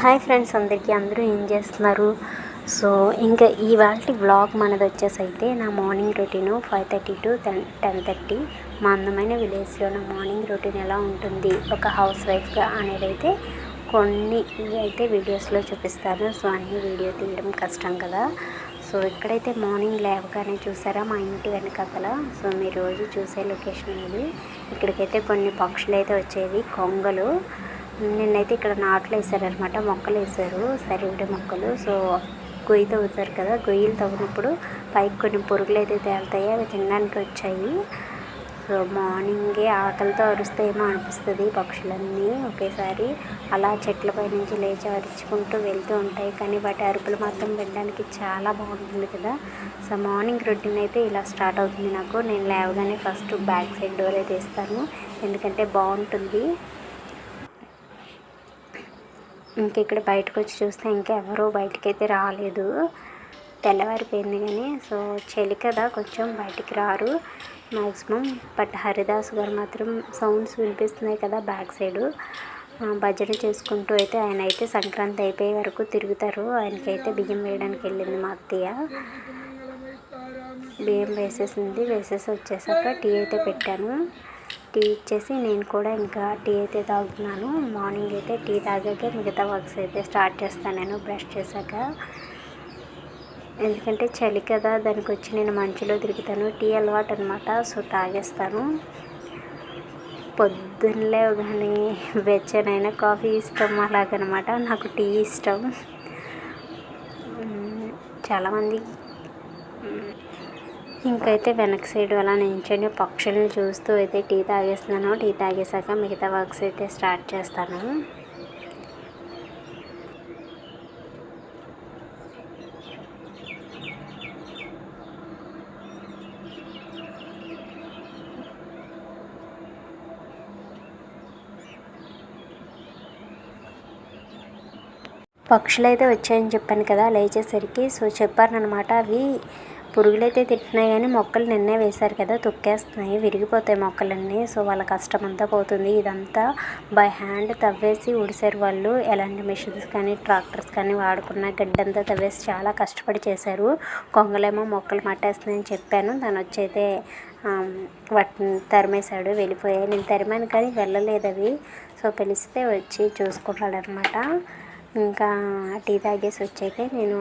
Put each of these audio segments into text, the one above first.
Hi friends, అందరూ ఏం చేస్తున్నారు? సో ఇంకా ఇవాల్టి వ్లాగ్ మనది వచ్చేసి అయితే నా మార్నింగ్ రొటీన్ 5:30 to 10:30 మా అందమైన విలేజ్లో నా మార్నింగ్ రొటీన్ ఎలా ఉంటుంది ఒక హౌస్ వైఫ్గా అనేది అయితే కొన్ని అయితే వీడియోస్లో చూపిస్తాను. సో అన్ని వీడియో తీయడం కష్టం కదా. సో ఇక్కడైతే మార్నింగ్ లేవగానే చూసారా మా ఇంటి వెనకాల. సో మీరు రోజు చూసే లొకేషన్ ఇది. ఇక్కడికైతే కొన్ని పక్షులు అయితే వచ్చేవి, కొంగలు. నిన్నైతే ఇక్కడ నాట్లు వేసారనమాట, మొక్కలు వేసారు, సరివిడి మొక్కలు. సో గొయ్యి తవ్వుతారు కదా, గొయ్యిలు తవ్వినప్పుడు పైకి కొన్ని పురుగులు అయితే తేలుతాయి, అవి తినడానికి వచ్చాయి. సో మార్నింగే ఆకలితో అరుస్తాయేమో అనిపిస్తుంది పక్షులన్నీ ఒకేసారి. అలా చెట్లపై నుంచి లేచి అరుచుకుంటూ వెళ్తూ ఉంటాయి, కానీ వాటి అరుపులు మాత్రం వినడానికి చాలా బాగుంటుంది కదా. సో మార్నింగ్ రొటీన్ అయితే ఇలా స్టార్ట్ అవుతుంది నాకు. నేను లేవగానే ఫస్ట్ బ్యాక్ సైడ్ డోర్ అయితే వేస్తాను, ఎందుకంటే బాగుంటుంది. ఇంక ఇక్కడ బయటకు వచ్చి చూస్తే ఇంకెవరూ బయటకైతే రాలేదు, తెల్లవారిపోయింది. కానీ సో చలి కదా, కొంచెం బయటికి రారు మ్యాక్సిమం. బట్ హరిదాస్ గారు మాత్రం సౌండ్స్ వినిపిస్తున్నాయి కదా బ్యాక్ సైడు, భజన చేసుకుంటూ అయితే ఆయన అయితే సంక్రాంతి అయిపోయే వరకు తిరుగుతారు. ఆయనకైతే బియ్యం వేయడానికి వెళ్ళింది మా అత్తయ్య, బియ్యం వేసేసి వచ్చేసాక టీ అయితే పెట్టాను. టీ ఇచ్చేసి నేను కూడా ఇంకా టీ అయితే తాగుతున్నాను. మార్నింగ్ అయితే టీ తాగాకే మిగతా వర్క్స్ అయితే స్టార్ట్ చేస్తాను నేను బ్రష్ చేశాక. ఎందుకంటే చలి కదా, దానికి వచ్చి నేను మంచులో తిరుగుతాను. టీ అలవాటు అనమాట, సో తాగేస్తాను. పొద్దున్నలే కానీ వెచ్చనైనా కాఫీ ఇష్టం అలాగనమాట, నాకు టీ ఇష్టం. చాలామంది ఇంకైతే వెనక సైడ్ అలా నించొని పక్షులను చూస్తూ అయితే టీ తాగేస్తున్నాను. టీ తాగేసాక మిగతా వర్క్స్ అయితే స్టార్ట్ చేస్తాను. పక్షులు అయితే వచ్చాయని చెప్పాను కదా లేచేసరికి. సో చెప్పారనమాట, అవి పురుగులు అయితే తింటున్నాయి కానీ మొక్కలు నిన్నే వేశారు కదా, తొక్కేస్తున్నాయి, విరిగిపోతాయి మొక్కలన్నీ. సో వాళ్ళ కష్టం అంతా పోతుంది. ఇదంతా బై హ్యాండ్ తవ్వేసి ఉడిసారు వాళ్ళు. ఎలాంటి మిషన్స్ కానీ ట్రాక్టర్స్ కానీ వాడుకున్న గడ్డంతా తవ్వేసి చాలా కష్టపడి చేశారు. కొంగలేమో మొక్కలు మట్టేస్తున్నాయని చెప్పాను, తను వచ్చి అయితే వాటిని తరిమేశాడు, వెళ్ళిపోయాయి. నేను తరిమాను కానీ వెళ్ళలేదు అవి. సో పిలిస్తే వచ్చి చూసుకుంటాడనమాట. ఇంకా టీ తాగేసి వచ్చాక నేను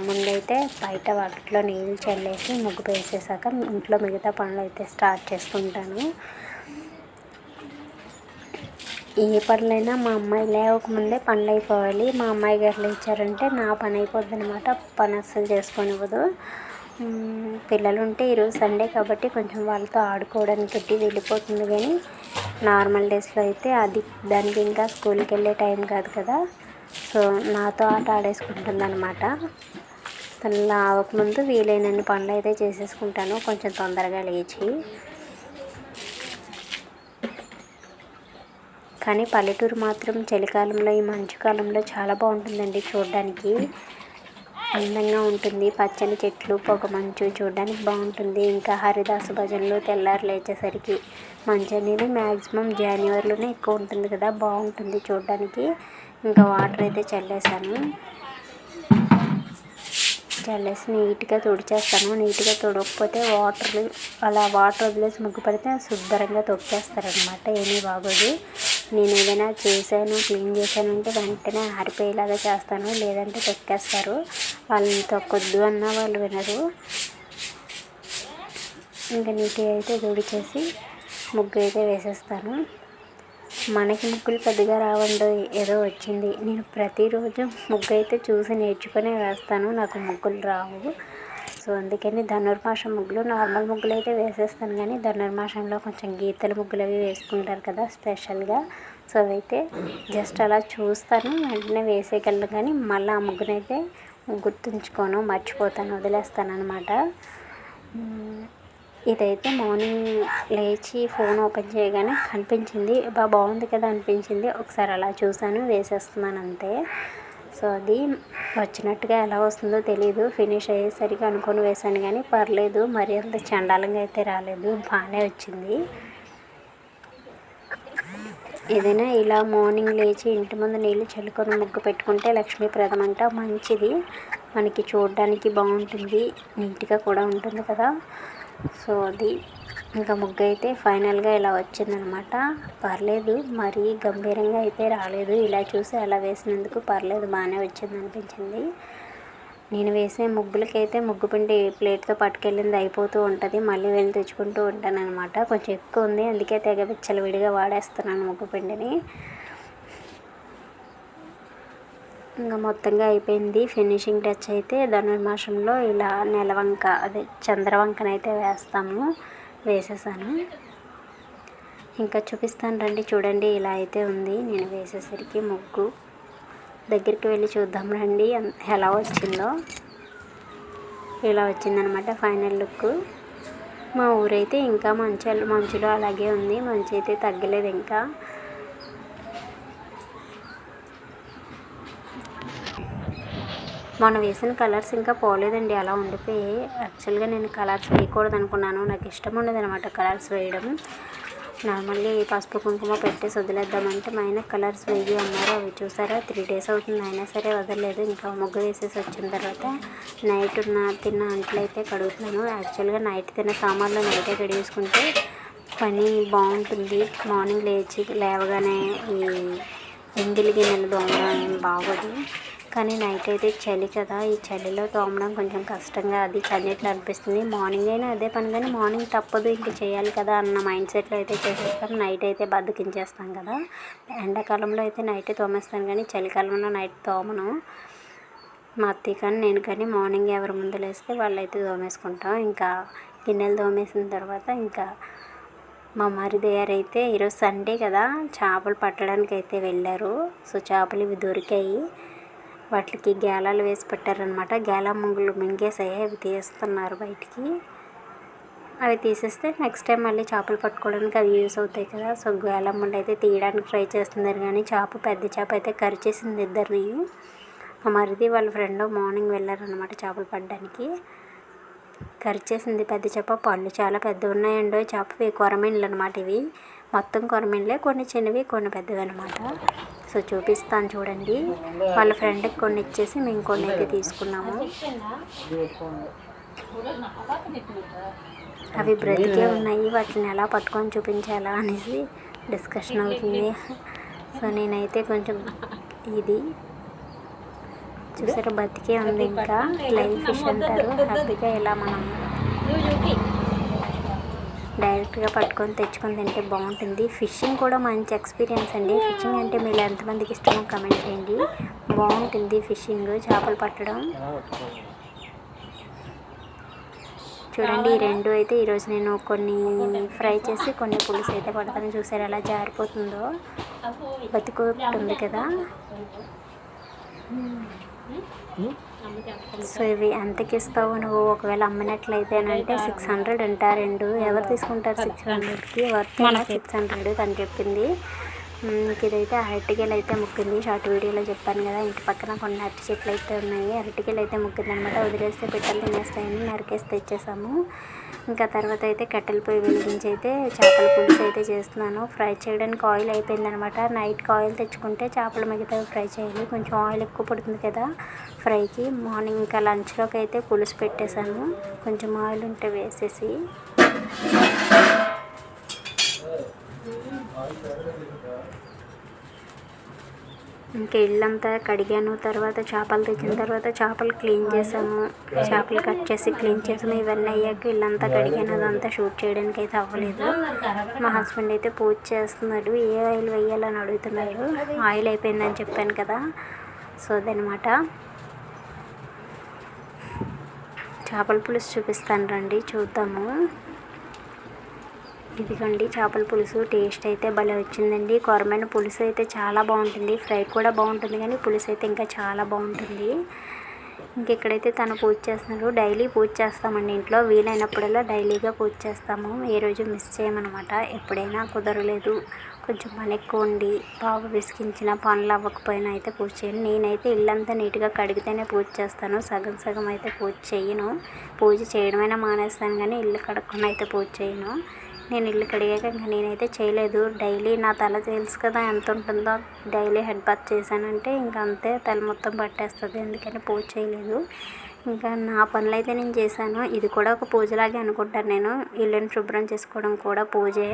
ముందైతే బయట వాటిలో నీళ్ళు చల్లేసి ముగ్గు వేసేసాక ఇంట్లో మిగతా పనులు అయితే స్టార్ట్ చేసుకుంటాను. ఏ పనులైనా మా అమ్మాయి లేవకముందే పనులు అయిపోవాలి. మా అమ్మాయి గారు లేచారంటే నా పని అయిపోద్ది అనమాట, పని అస్సలు చేసుకొనివ్వదు. పిల్లలు ఉంటే ఈరోజు సండే కాబట్టి కొంచెం వాళ్ళతో ఆడుకోవడానికి వెళ్ళిపోతుంది. కానీ నార్మల్ డేస్లో అయితే దానికి ఇంకా స్కూల్కి వెళ్ళే టైం కాదు కదా, సో నాతో ఆట ఆడేసుకుంటుంది అనమాట. తను లేవకముందు వీలైనన్ని పనులు అయితే చేసేసుకుంటాను కొంచెం తొందరగా లేచి. కానీ పల్లెటూరు మాత్రం చలికాలంలో ఈ మంచుకాలంలో చాలా బాగుంటుందండి, చూడడానికి అందంగా ఉంటుంది. పచ్చని చెట్లు, పొగ మంచు చూడడానికి బాగుంటుంది. ఇంకా హరిదాసు భజనలు తెల్లారు లేచేసరికి మంచు అనేది మ్యాక్సిమం జనవరిలోనే ఎక్కువ ఉంటుంది కదా, బాగుంటుంది చూడడానికి. ఇంకా వాటర్ అయితే చల్లేసాను, చల్లేసి నీట్గా తుడిచేస్తాను. నీట్గా తుడవకపోతే వాటర్ వదిలేసి ముగ్గు పడితే శుభ్రంగా తొక్కేస్తారనమాట, ఏమీ బాగోదు. నేను ఏదైనా చేశాను క్లీన్ చేశానంటే వెంటనే ఆరిపోయేలాగా చేస్తాను, లేదంటే తొక్కేస్తారు. వాళ్ళని తొక్కొద్దు అన్నా వాళ్ళు వినరు. ఇంకా నీట్గా అయితే తుడిచేసి ముగ్గు అయితే వేసేస్తాను. మనకి ముగ్గులు పెద్దగా రావండి, ఏదో వచ్చింది. నేను ప్రతిరోజు ముగ్గు అయితే చూసి నేర్చుకునే వేస్తాను, నాకు ముగ్గులు రావు. సో అందుకని ధనుర్మాసం ముగ్గులు, నార్మల్ ముగ్గులు అయితే వేసేస్తాను. కానీ ధనుర్మాసంలో కొంచెం గీతల ముగ్గులు అవి వేసుకుంటారు కదా స్పెషల్గా, సో అవైతే జస్ట్ అలా చూస్తాను, వెంటనే వేసేయగలను. కానీ మళ్ళీ ఆ ముగ్గునైతే గుర్తుంచుకోను, మర్చిపోతాను, వదిలేస్తాను అనమాట. ఇదైతే మార్నింగ్ లేచి ఫోన్ ఓపెన్ చేయగానే కనిపించింది, బాగుంది కదా అనిపించింది. ఒకసారి అలా చూసాను, వేసేస్తున్నాను అంతే. సో అది వచ్చినట్టుగా ఎలా వస్తుందో తెలియదు. ఫినిష్ అయ్యేసరికి అనుకొని వేసాను కానీ పర్లేదు, మరి అంత చండాలంగా అయితే రాలేదు, బాగానే వచ్చింది. ఏదైనా ఇలా మార్నింగ్ లేచి ఇంటి ముందు నీళ్ళు చల్లుకొని ముగ్గు పెట్టుకుంటే లక్ష్మీప్రదం అంట, మంచిది, మనకి చూడడానికి బాగుంటుంది, నీట్గా కూడా ఉంటుంది కదా. సో అది ఇంకా ముగ్గు అయితే ఫైనల్గా ఇలా వచ్చిందనమాట. పర్లేదు, మరీ గంభీరంగా అయితే రాలేదు. ఇలా చూసి అలా వేసినందుకు పర్లేదు, బాగానే వచ్చింది అనిపించింది. నేను వేసే ముగ్గులకైతే ముగ్గు పిండి ప్లేట్తో పట్టుకెళ్ళింది అయిపోతూ ఉంటుంది, మళ్ళీ వెళ్ళి తెచ్చుకుంటూ ఉంటాను అనమాట. కొంచెం ఎక్కువ ఉంది, అందుకే తెగ విచ్చలవిడిగా వాడేస్తున్నాను ముగ్గు పిండిని. ఇంకా మొత్తంగా అయిపోయింది. ఫినిషింగ్ టచ్ అయితే ధనుర్మాసంలో ఇలా నెలవంక, అదే చంద్రవంకనైతే వేసేసాను. ఇంకా చూపిస్తాను రండి, చూడండి ఇలా అయితే ఉంది. నేను వేసేసరికి ముగ్గు దగ్గరికి వెళ్ళి చూద్దాం రండి ఎలా వచ్చిందో. ఇలా వచ్చిందనమాట ఫైనల్ లుక్. మా ఊరైతే ఇంకా మంచులో అలాగే ఉంది, మంచు అయితే తగ్గలేదు ఇంకా. మొన్న వేసిన కలర్స్ ఇంకా పోలేదండి, అలా ఉండిపోయి. యాక్చువల్గా నేను కలర్స్ వేయకూడదు అనుకున్నాను, నాకు ఇష్టం ఉండదు అనమాట కలర్స్ వేయడం. నార్మల్లీ పసుపు కుంకుమ పెట్టేసి వదిలేద్దామంటే మా ఆయన కలర్స్ వేయి అన్నారు. అవి చూసారా 3 days అవుతుంది, అయినా సరే వదలలేదు. ఇంకా ముగ్గు వేసేసి వచ్చిన తర్వాత నైట్ తిన్న అంట్లు అయితే కడుగుతున్నాను. యాక్చువల్గా నైట్ తిన్న సామాన్లు నైటే కడిగేసుకుంటే పని బాగుంటుంది. మార్నింగ్ లేవగానే ఈ ఎంగిలి గిన్నెలు తోమడం ఏం బాగోదు. కానీ నైట్ అయితే చలి కదా, ఈ చలిలో తోమడం కొంచెం కష్టంగా అది కన్నీట్లు అనిపిస్తుంది. మార్నింగ్ అయినా అదే పని, కానీ మార్నింగ్ తప్పదు, ఇంక చేయాలి కదా అన్న మైండ్ సెట్లో అయితే చేసేస్తాం. నైట్ అయితే బద్దకించేస్తాం కదా. ఎండాకాలంలో అయితే నైట్ తోమేస్తాను, కానీ చలికాలంలో నైట్ తోమను. మా అత్తయ్య కానీ నేను కానీ మార్నింగ్ ఎవరు ముందు లేస్తే వాళ్ళైతే తోమేసుకుంటాం. ఇంకా గిన్నెలు తోమేసిన తర్వాత ఇంకా మా మరిది గారైతే ఈరోజు సండే కదా చేపలు పట్టడానికి అయితే వెళ్ళారు. సో చేపలు ఇవి దొరికాయి, వాటికి గేలాలు వేసి పెట్టారనమాట. గేలా ముంగులు మింగేసాయి, అవి తీస్తున్నారు బయటికి. అవి తీసేస్తే నెక్స్ట్ టైం మళ్ళీ చేపలు పట్టుకోవడానికి అవి యూస్ అవుతాయి కదా. సో గేలా ముందు అయితే తీయడానికి ట్రై చేస్తున్నారు, కానీ పెద్ద చేప అయితే కరిచేసింది ఇద్దరిని. మా మరిది వాళ్ళ ఫ్రెండ్ మార్నింగ్ వెళ్ళారనమాట చేపలు పట్టడానికి. కరిచేసింది పెద్ద చేప, పళ్ళు చాలా పెద్ద ఉన్నాయండి. చేపవి కొరమీన్లు అనమాట, ఇవి మొత్తం కొరమీన్లే, కొన్ని చిన్నవి కొన్ని పెద్దవి అనమాట. సో చూపిస్తాను చూడండి. వాళ్ళ ఫ్రెండ్కి కొన్ని ఇచ్చేసి మేము కొన్ని అయితే తీసుకున్నాము. అవి బ్రతికే ఉన్నాయి, వాటిని ఎలా పట్టుకొని చూపించాలా అనేసి డిస్కషన్ అవుతుంది. సో నేనైతే కొంచెం ఇది చూసారా, బతికే ఉంది, ఇంకా లైవ్ ఫిష్ అంటారు. హ్యాపీగా ఇలా మనం డైరెక్ట్గా పట్టుకొని తెచ్చుకొని తింటే బాగుంటుంది. ఫిషింగ్ కూడా మంచి ఎక్స్పీరియన్స్ అండి. ఫిషింగ్ అంటే మీరు ఎంతమందికి ఇష్టమో కమెంట్ చేయండి. బాగుంటుంది ఫిషింగ్, చేపలు పట్టడం. చూడండి ఈ రెండు అయితే ఈరోజు నేను కొన్ని ఫ్రై చేసి కొన్ని పులుసు అయితే పడతాను. చూసారు ఎలా జారిపోతుందో, బతుకుంటుంది కదా. సో ఇవి ఎంతకి ఇస్తావు నువ్వు ఒకవేళ అమ్మినట్లయితేనంటే 600 అంట రెండు. ఎవరు తీసుకుంటారు 600కి, వర్త్ 600 అని చెప్పింది. ఇదైతే అరటికాయలు అయితే ముక్కింది, షార్ట్ వీడియోలో చెప్పాను కదా. ఇంటి పక్కన కొన్ని అరటి చెట్లు అయితే ఉన్నాయి, అరటికాయలు అయితే ముక్కింది అనమాట. వదిలేస్తే పిట్టలు తినేస్తాయని నరికేసి తెచ్చేసాము. ఇంకా తర్వాత అయితే కట్టెల పొయ్యి వెలిగించి అయితే చేపల పులుసు అయితే చేస్తున్నాను. ఫ్రై చేయడానికి ఆయిల్ అయిపోయిందనమాట. నైట్కి ఆయిల్ తెచ్చుకుంటే చేపలు మిగతావి ఫ్రై చేయాలి, కొంచెం ఆయిల్ ఎక్కువ పడుతుంది కదా ఫ్రైకి. మార్నింగ్ ఇంకా లంచ్లోకి అయితే పులుసు పెట్టేశాను, కొంచెం ఆయిల్ ఉంటే వేసేసి. ఇంకా ఇల్లంతా కడిగాను. తర్వాత చేపలు తెచ్చిన తర్వాత చేపలు క్లీన్ చేసాము, చేపలు కట్ చేసి క్లీన్ చేసాము. ఇవన్నీ అయ్యాక ఇల్లంతా కడిగాను, అదంతా షూట్ చేయడానికి అయితే అవ్వలేదు. మా హస్బెండ్ అయితే పూజ చేస్తున్నాడు, ఏ ఆయిల్ వేయాలని అడుగుతున్నారు. ఆయిల్ అయిపోయిందని చెప్పాను కదా. సో అదనమాట. చేపల పులుసు చూపిస్తాను రండి, చూద్దాము. ఇదిగోండి చేపల పులుసు. టేస్ట్ అయితే భలే వచ్చిందండి. కొరమైన పులుసు అయితే చాలా బాగుంటుంది, ఫ్రై కూడా బాగుంటుంది, కానీ పులుసు అయితే ఇంకా చాలా బాగుంటుంది. ఇక్కడైతే తను పూజ చేస్తున్నారు. డైలీ పూజ చేస్తామండి ఇంట్లో, వీలైనప్పుడల్లా డైలీగా పూజ చేస్తాము. ఏ రోజు మిస్ చేయమన్నమాట. ఎప్పుడైనా కుదరలేదు, కొంచెం పని ఎక్కువ ఉండి బాబు విసిగించిన పనులు అవ్వకపోయినా అయితే పూజ చేయను. నేనైతే ఇల్లంతా నీట్గా కడిగితేనే పూజ చేస్తాను, సగం సగం అయితే పూజ చేయను. పూజ చేయడమైనా మానేస్తాను, కానీ ఇల్లు కడుక్కొని అయితే పూజ చేయను. నేను ఇల్లు కడిగాక ఇంకా నేనైతే చేయలేదు. డైలీ నా తల తెలుసు కదా ఎంత ఉంటుందో. డైలీ హెడ్ బాత్ చేశానంటే ఇంకా అంతే, తల మొత్తం పట్టేస్తుంది. అందుకని పూజ చేయలేదు. ఇంకా నా పనులైతే నేను చేశాను. ఇది కూడా ఒక పూజలాగే అనుకుంటాను నేను. ఇల్లుని శుభ్రం చేసుకోవడం కూడా పూజే.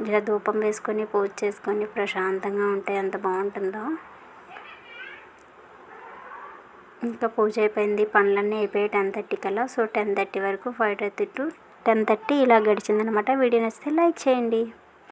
ఇలా ధూపం వేసుకొని పూజ చేసుకొని ప్రశాంతంగా ఉంటే ఎంత బాగుంటుందో. ఇంకా పూజ అయిపోయింది, పనులన్నీ అయిపోయాయి 10:30 కల్లా. సో 10:30 వరకు 5:30 to 10:30 ఇలా గడిచిందనమాట. వీడియో నచ్చితే లైక్ చేయండి.